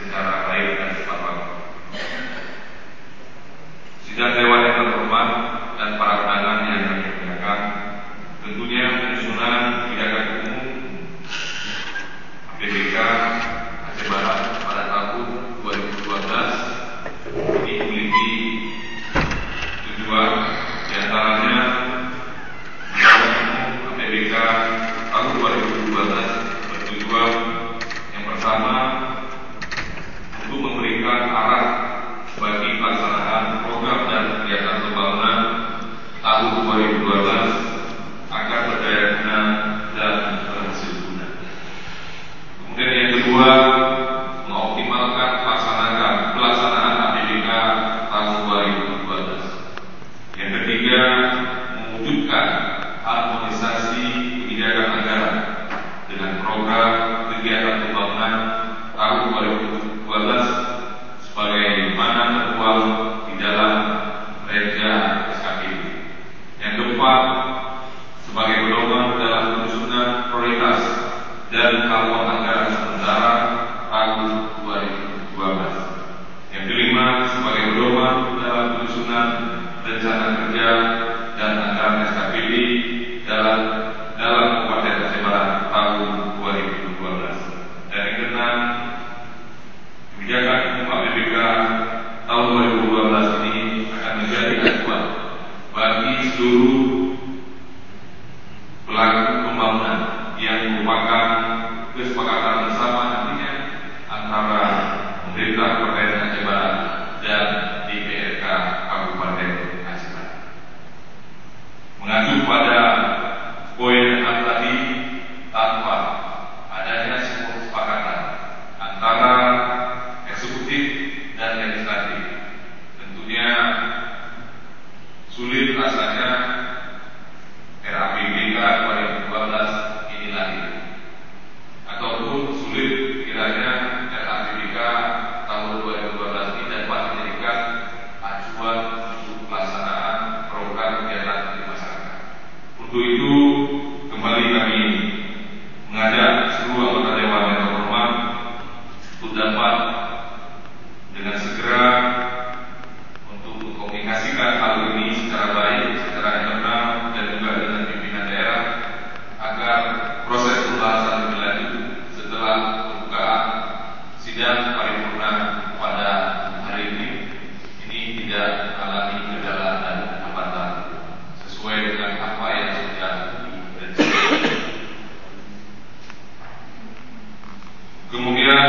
secara baik dan tepat waktu. Sidang Dewan yang terhormat dan para undangan yang kami muliakan, tentunya penyusunan kebijakan umum APBK Aceh Barat pada tahun 2012 ini memiliki tujuan, diantaranya kebijakan umum APBK tahun 2012 bertujuan yang pertama untuk memberikan arah bagi pelaksanaan program dan kegiatan pembangunan tahun 2012 agar berdaya guna dan berhasil guna. Kemudian yang kedua, mengoptimalkan pelaksanaan APBK tahun 2012. Yang ketiga, mewujudkan harmonisasi kebijakan anggaran dengan program kegiatan pembangunan tahun 2012 sebagaimana tertuang di dalam Reja SKPD. Yang keempat, sebagai pedoman dalam penyusunan prioritas dan haluan anggaran sementara tahun 2012. Yang kelima, sebagai pedoman dalam penyusunan rencana kerja dan anggaran SKPD dalam Kabupaten Aceh Barat tahun 2012. Dan yang keenam, kebijakan umum APBK tahun 2012 ini akan menjadi acuan bagi seluruh pelaku pembangunan yang merupakan kesepakatan bersama nantinya antara pemerintah Kabupaten Aceh Barat dan DPRK Kabupaten Aceh Barat. Mengacu pada poin 6 tadi, tanpa adanya sebuah kesepakatan antara eksekutif dan legislatif, tentunya sulit rasanya RAPBK 2012 ini lahir, ataupun sulit kiranya RAPBK tahun 2012 ini dapat dijadikan acuan untuk pelaksanaan program kegiatan di masyarakat. Untuk itu, kembali kami mengajak seluruh anggota Dewan yang terhormat untuk dapat dengan segera untuk mengkomunikasikan hal ini secara baik, secara internal dan juga dengan pimpinan daerah agar proses pembahasan lebih lanjut setelah pembukaan sidang paripurna pada hari ini tidak mengalami kendala dan hambatan sesuai dengan apa yang sudah direncanakan. Kemudian